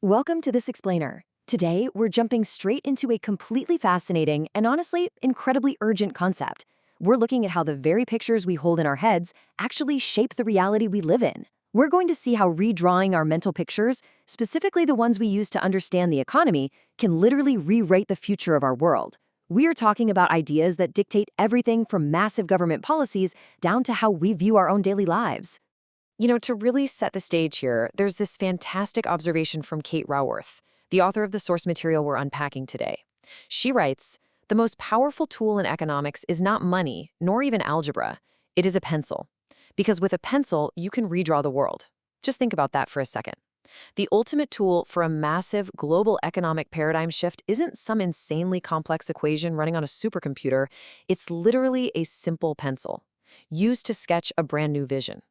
Welcome to This Explainer. Today, we're jumping straight into a completely fascinating and honestly, incredibly urgent concept. We're looking at how the very pictures we hold in our heads actually shape the reality we live in. We're going to see how redrawing our mental pictures, specifically the ones we use to understand the economy, can literally rewrite the future of our world. We are talking about ideas that dictate everything from massive government policies down to how we view our own daily lives. To really set the stage here, there's this fantastic observation from Kate Raworth, the author of the source material we're unpacking today. She writes, "The most powerful tool in economics is not money, nor even algebra. It is a pencil. Because with a pencil, you can redraw the world." Just think about that for a second. The ultimate tool for a massive global economic paradigm shift isn't some insanely complex equation running on a supercomputer. It's literally a simple pencil, used to sketch a brand new vision.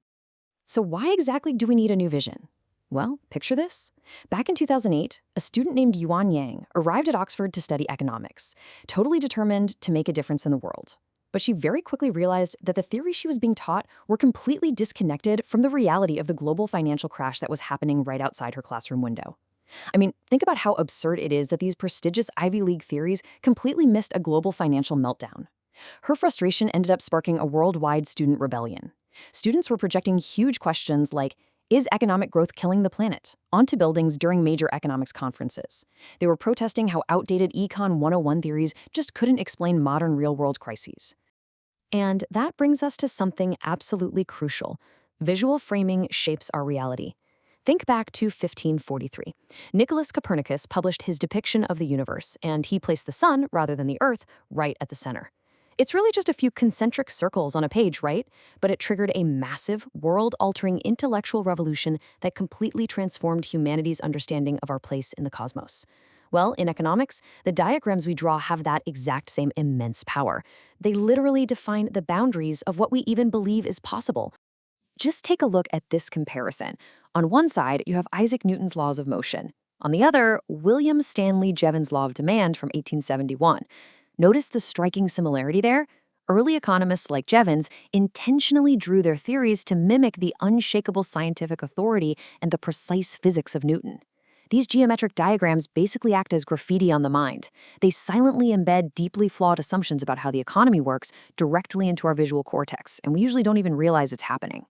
So why exactly do we need a new vision? Well, picture this. Back in 2008, a student named Yuan Yang arrived at Oxford to study economics, totally determined to make a difference in the world. But she very quickly realized that the theories she was being taught were completely disconnected from the reality of the global financial crash that was happening right outside her classroom window. I mean, think about how absurd it is that these prestigious Ivy League theories completely missed a global financial meltdown. Her frustration ended up sparking a worldwide student rebellion. Students were projecting huge questions like, is economic growth killing the planet, onto buildings during major economics conferences. They were protesting how outdated Econ 101 theories just couldn't explain modern real-world crises. And that brings us to something absolutely crucial. Visual framing shapes our reality. Think back to 1543. Nicholas Copernicus published his depiction of the universe, and he placed the sun, rather than the Earth, right at the center. It's really just a few concentric circles on a page, right? But it triggered a massive, world-altering intellectual revolution that completely transformed humanity's understanding of our place in the cosmos. Well, in economics, the diagrams we draw have that exact same immense power. They literally define the boundaries of what we even believe is possible. Just take a look at this comparison. On one side, you have Isaac Newton's laws of motion. On the other, William Stanley Jevons' law of demand from 1871. Notice the striking similarity there? Early economists like Jevons intentionally drew their theories to mimic the unshakable scientific authority and the precise physics of Newton. These geometric diagrams basically act as graffiti on the mind. They silently embed deeply flawed assumptions about how the economy works directly into our visual cortex, and we usually don't even realize it's happening.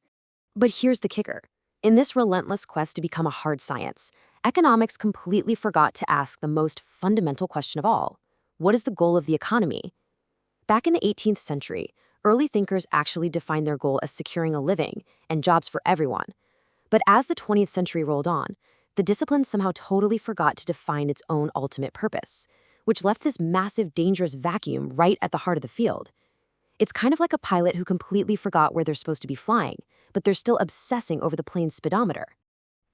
But here's the kicker. In this relentless quest to become a hard science, economics completely forgot to ask the most fundamental question of all. What is the goal of the economy? Back in the 18th century, early thinkers actually defined their goal as securing a living and jobs for everyone. But as the 20th century rolled on, the discipline somehow totally forgot to define its own ultimate purpose, which left this massive, dangerous vacuum right at the heart of the field. It's kind of like a pilot who completely forgot where they're supposed to be flying, but they're still obsessing over the plane's speedometer.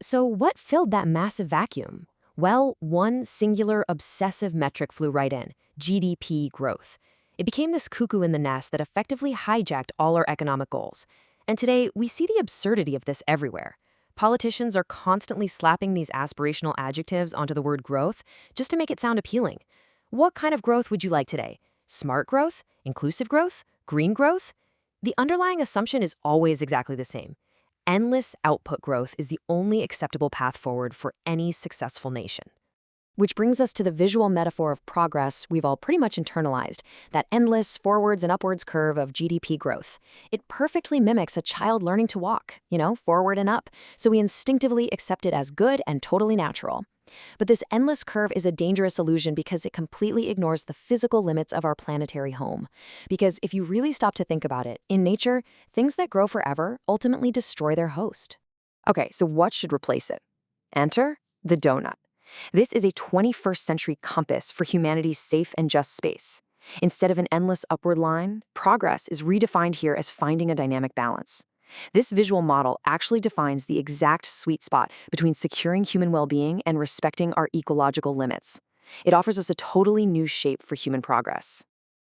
So what filled that massive vacuum? Well, one singular obsessive metric flew right in: GDP growth. It became this cuckoo in the nest that effectively hijacked all our economic goals. And today, we see the absurdity of this everywhere. Politicians are constantly slapping these aspirational adjectives onto the word growth just to make it sound appealing. What kind of growth would you like today? Smart growth? Inclusive growth? Green growth? The underlying assumption is always exactly the same. Endless output growth is the only acceptable path forward for any successful nation. Which brings us to the visual metaphor of progress we've all pretty much internalized, that endless forwards and upwards curve of GDP growth. It perfectly mimics a child learning to walk, forward and up, so we instinctively accept it as good and totally natural. But this endless curve is a dangerous illusion because it completely ignores the physical limits of our planetary home. Because if you really stop to think about it, in nature, things that grow forever ultimately destroy their host. Okay, so what should replace it? Enter the doughnut. This is a 21st century compass for humanity's safe and just space. Instead of an endless upward line, progress is redefined here as finding a dynamic balance. This visual model actually defines the exact sweet spot between securing human well-being and respecting our ecological limits. It offers us a totally new shape for human progress.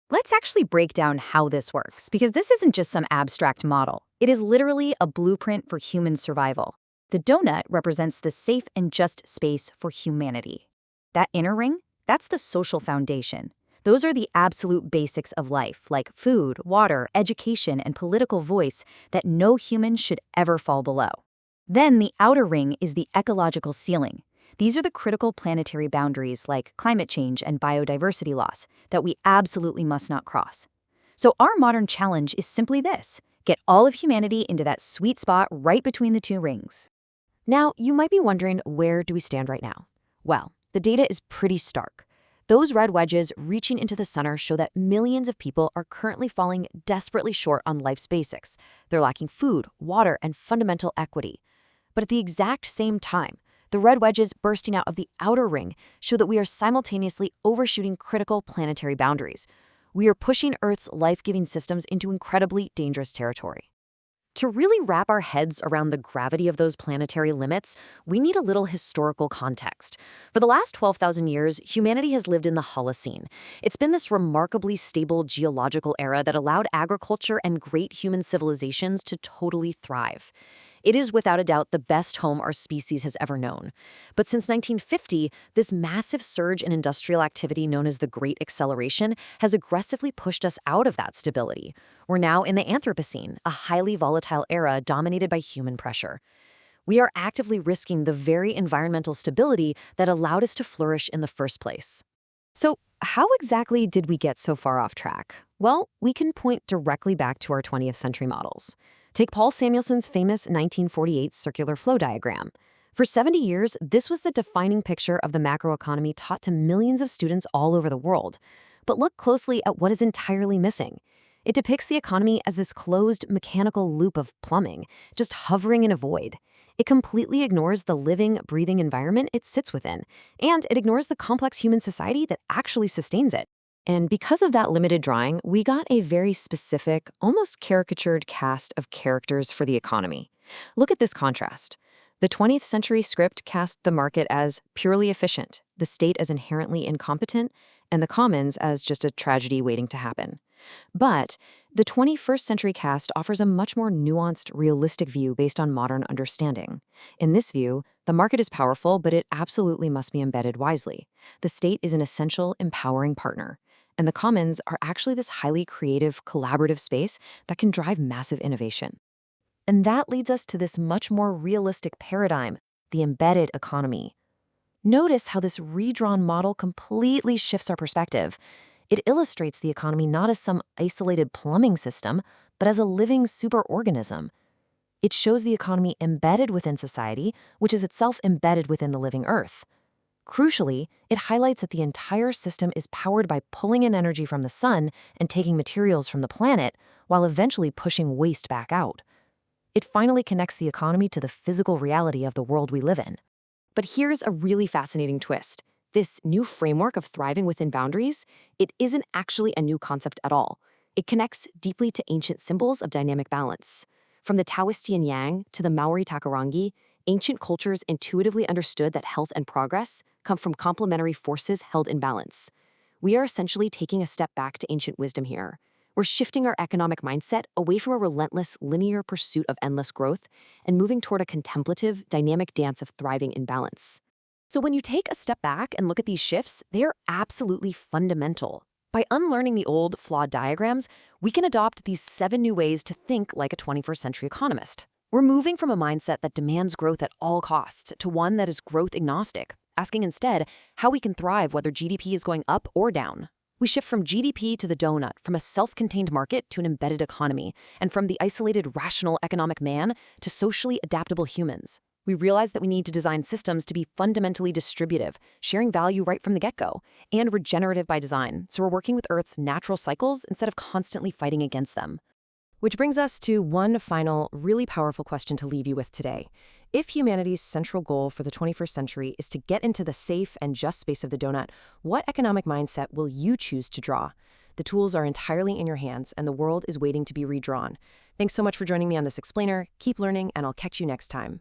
Let's actually break down how this works, because this isn't just some abstract model. It is literally a blueprint for human survival. The doughnut represents the safe and just space for humanity. That inner ring, that's the social foundation. Those are the absolute basics of life, like food, water, education, and political voice that no human should ever fall below. Then the outer ring is the ecological ceiling. These are the critical planetary boundaries like climate change and biodiversity loss that we absolutely must not cross. So our modern challenge is simply this: get all of humanity into that sweet spot right between the two rings. Now, you might be wondering, where do we stand right now? Well, the data is pretty stark. Those red wedges reaching into the center show that millions of people are currently falling desperately short on life's basics. They're lacking food, water, and fundamental equity. But at the exact same time, the red wedges bursting out of the outer ring show that we are simultaneously overshooting critical planetary boundaries. We are pushing Earth's life-giving systems into incredibly dangerous territory. To really wrap our heads around the gravity of those planetary limits, we need a little historical context. For the last 12,000 years, humanity has lived in the Holocene. It's been this remarkably stable geological era that allowed agriculture and great human civilizations to totally thrive. It is without a doubt the best home our species has ever known. But since 1950, this massive surge in industrial activity known as the Great Acceleration has aggressively pushed us out of that stability. We're now in the Anthropocene, a highly volatile era dominated by human pressure. We are actively risking the very environmental stability that allowed us to flourish in the first place. So, how exactly did we get so far off track? Well, we can point directly back to our 20th century models. Take Paul Samuelson's famous 1948 circular flow diagram. For 70 years, this was the defining picture of the macroeconomy taught to millions of students all over the world. But look closely at what is entirely missing. It depicts the economy as this closed, mechanical loop of plumbing, just hovering in a void. It completely ignores the living, breathing environment it sits within, and it ignores the complex human society that actually sustains it. And because of that limited drawing, we got a very specific, almost caricatured cast of characters for the economy. Look at this contrast. The 20th century script cast the market as purely efficient, the state as inherently incompetent, and the commons as just a tragedy waiting to happen. But the 21st century cast offers a much more nuanced, realistic view based on modern understanding. In this view, the market is powerful, but it absolutely must be embedded wisely. The state is an essential, empowering partner. And the commons are actually this highly creative, collaborative space that can drive massive innovation. And that leads us to this much more realistic paradigm, the embedded economy. Notice how this redrawn model completely shifts our perspective. It illustrates the economy not as some isolated plumbing system, but as a living superorganism. It shows the economy embedded within society, which is itself embedded within the living Earth. Crucially, it highlights that the entire system is powered by pulling in energy from the sun and taking materials from the planet, while eventually pushing waste back out. It finally connects the economy to the physical reality of the world we live in. But here's a really fascinating twist. This new framework of thriving within boundaries, it isn't actually a new concept at all. It connects deeply to ancient symbols of dynamic balance. From the Taoist yin yang to the Maori takarangi, ancient cultures intuitively understood that health and progress come from complementary forces held in balance. We are essentially taking a step back to ancient wisdom here. We're shifting our economic mindset away from a relentless, linear pursuit of endless growth and moving toward a contemplative, dynamic dance of thriving in balance. So when you take a step back and look at these shifts, they're absolutely fundamental. By unlearning the old, flawed diagrams, we can adopt these 7 new ways to think like a 21st century economist. We're moving from a mindset that demands growth at all costs to one that is growth agnostic, asking instead how we can thrive whether GDP is going up or down. We shift from GDP to the donut, from a self-contained market to an embedded economy, and from the isolated, rational economic man to socially adaptable humans. We realize that we need to design systems to be fundamentally distributive, sharing value right from the get-go, and regenerative by design, so we're working with Earth's natural cycles instead of constantly fighting against them. Which brings us to one final, really powerful question to leave you with today. If humanity's central goal for the 21st century is to get into the safe and just space of the donut, what economic mindset will you choose to draw? The tools are entirely in your hands, and the world is waiting to be redrawn. Thanks so much for joining me on this explainer. Keep learning, and I'll catch you next time.